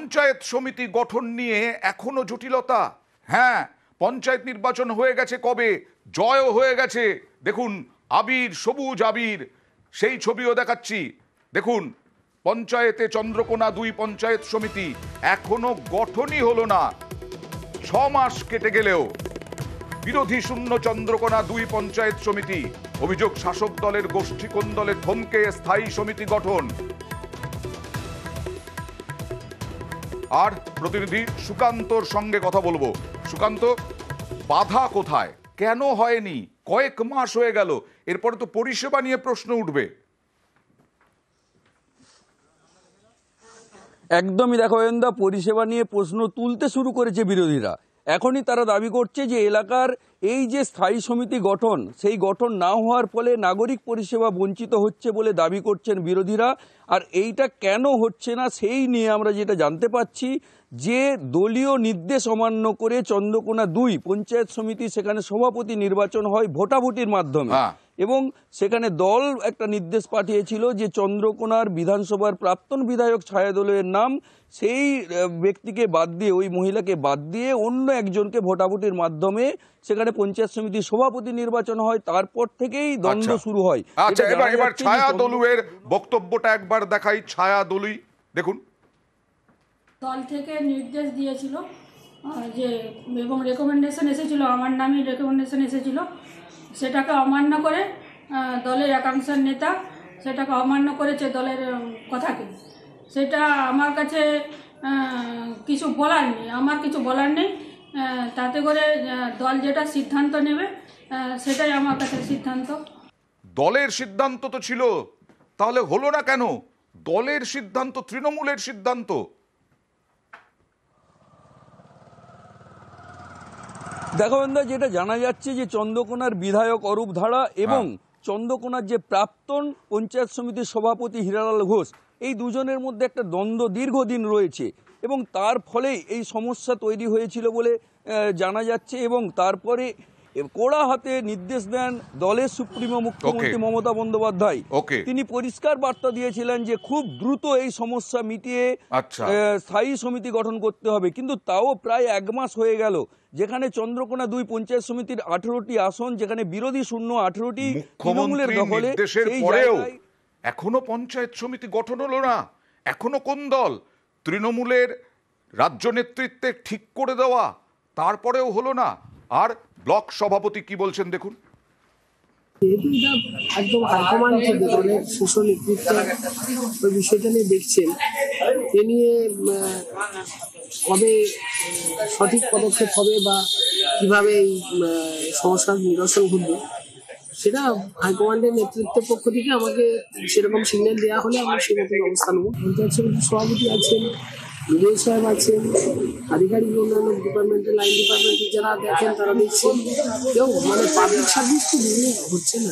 পঞ্চায়েত সমিতি গঠন নিয়ে এখনো জটিলতা। হ্যাঁ, পঞ্চায়েত নির্বাচন হয়ে গেছে কবে, জয়ও হয়ে গেছে। দেখুন আবির, সবুজ আবির, সেই ছবিও দেখাচ্ছি। দেখুন পঞ্চায়েতে চন্দ্রকোনা 2 পঞ্চায়েত সমিতি এখনো গঠনই হলো না। 6 মাস কেটে গেলেও বিরোধী শূন্য চন্দ্রকোনা 2 পঞ্চায়েত সমিতি। অভিযোগ শাসক দলের গোষ্ঠী কোন্দলে থমকে স্থায়ী সমিতি গঠন। আর প্রতিনিধি সুকান্তর সঙ্গে কথা বলবো। সুকান্ত, বাধা কোথায়, কেন হয়নি? কয়েক মাস হয়ে গেল, এরপরে তো পরিষেবা নিয়ে প্রশ্ন উঠবে। একদমই, দেখো অয়নদা, পরিষেবা নিয়ে প্রশ্ন তুলতে শুরু করেছে বিরোধীরা। এখনই তারা দাবি করছে যে এলাকার এই যে স্থায়ী সমিতি গঠন, সেই গঠন না হওয়ার ফলে নাগরিক পরিষেবা বঞ্চিত হচ্ছে বলে দাবি করছেন বিরোধীরা। আর এইটা কেন হচ্ছে না সেই নিয়ে আমরা যেটা জানতে পাচ্ছি, যে দলীয় নির্দেশ অমান্য করে চন্দ্রকোনা 2 পঞ্চায়েত সমিতি, সেখানে সভাপতি নির্বাচন হয় ভোটাভুটির মাধ্যমে। এবং সেখানে দল একটা নির্দেশ পাঠিয়েছিল যে চন্দ্রকোনার বিধানসভার প্রাক্তন বিধায়ক ছায়াদলের নাম, সেই ব্যক্তিকে বাদ দিয়ে, ওই মহিলাকে বাদ দিয়ে অন্য একজনকে ভোটাভুটির মাধ্যমে সেখানে পঞ্চায়েত সমিতির সভাপতি নির্বাচন হয়। তারপর থেকেই দ্বন্দ্ব শুরু হয়। আচ্ছা, এবার ছায়াদলের বক্তব্যটা একবার দেখাই। ছায়াদলই দেখুন। দল থেকে নির্দেশ দিয়েছিল যে, এবং রেকমেন্ডেশন এসেছিল, আমার নামে রেকমেন্ডেশন এসেছিল, সেটাকে অমান্য করে দলের একাংশের নেতা সেটাকে অমান্য করেছে, দলের কথাকে। সেটা আমার কাছে কিছু বলার নেই, আমার কিছু বলার নেই। তাতে করে দল যেটা সিদ্ধান্ত নেবে সেটাই আমার কাছে সিদ্ধান্ত। দলের সিদ্ধান্ত তো ছিল, তাহলে হলো না কেন? দলের সিদ্ধান্ত, তৃণমূলের সিদ্ধান্ত। দেখো বন্ধু, যেটা জানা যাচ্ছে যে চন্দ্রকোনার বিধায়ক অরূপ ধারা এবং চন্দ্রকোনার যে প্রাক্তন পঞ্চায়েত সমিতির সভাপতি হীরালাল ঘোষ, এই দুজনের মধ্যে একটা দ্বন্দ্ব দীর্ঘদিন রয়েছে এবং তার ফলেই এই সমস্যা তৈরি হয়েছিল বলে জানা যাচ্ছে। এবং তারপরে কড়া হাতে নির্দেশ দেন দলের সুপ্রিমো মুখ্যমন্ত্রী মমতা বন্দ্যোপাধ্যায়। তিনি পরিষ্কার বার্তা দিয়েছিলেন যে খুব দ্রুত এই সমস্যা মিটিয়ে স্থায়ী সমিতি গঠন করতে হবে। কিন্তু তাও প্রায় 1 মাস হয়ে গেল, যেখানে চন্দ্রকোনা 2 পঞ্চায়েত সমিতির 18টি আসন, যেখানে বিরোধী শূন্য 18টি তৃণমূলের দখলে, সেই জায়গায় এখনো পঞ্চায়েত সমিতি গঠন হলো না। এখনো কোন দল? তৃণমূলের রাজ্য নেতৃত্বে ঠিক করে দেওয়া, তারপরেও হলো না। আর ব্লক সভাপতি কি বলছেন দেখুন। একদম হাইকমান্ড থেকে দলের শীর্ষ নেতৃত্ব ওই বিষয়টা নিয়ে দেখছেন। এ নিয়ে কবে সঠিক পদক্ষেপ হবে বা কিভাবে এই সমস্যার নিরসন ঘটবে, সেটা হাইকমান্ডের নেতৃত্বের পক্ষ থেকে আমাকে সেরকম সিগন্যাল দেওয়া হলে আমরা সেই মতো ব্যবস্থা নেব। পঞ্চায়েত সমিতির সভাপতি আছেন, বিজয় সাহেব আছেন, আধিকারিক অন্যান্য ডিপার্টমেন্টের, লাইন ডিপার্টমেন্টের যারা দেখেন তারা দেখছেন। কেউ পাবলিক সার্ভিস তো হচ্ছে না।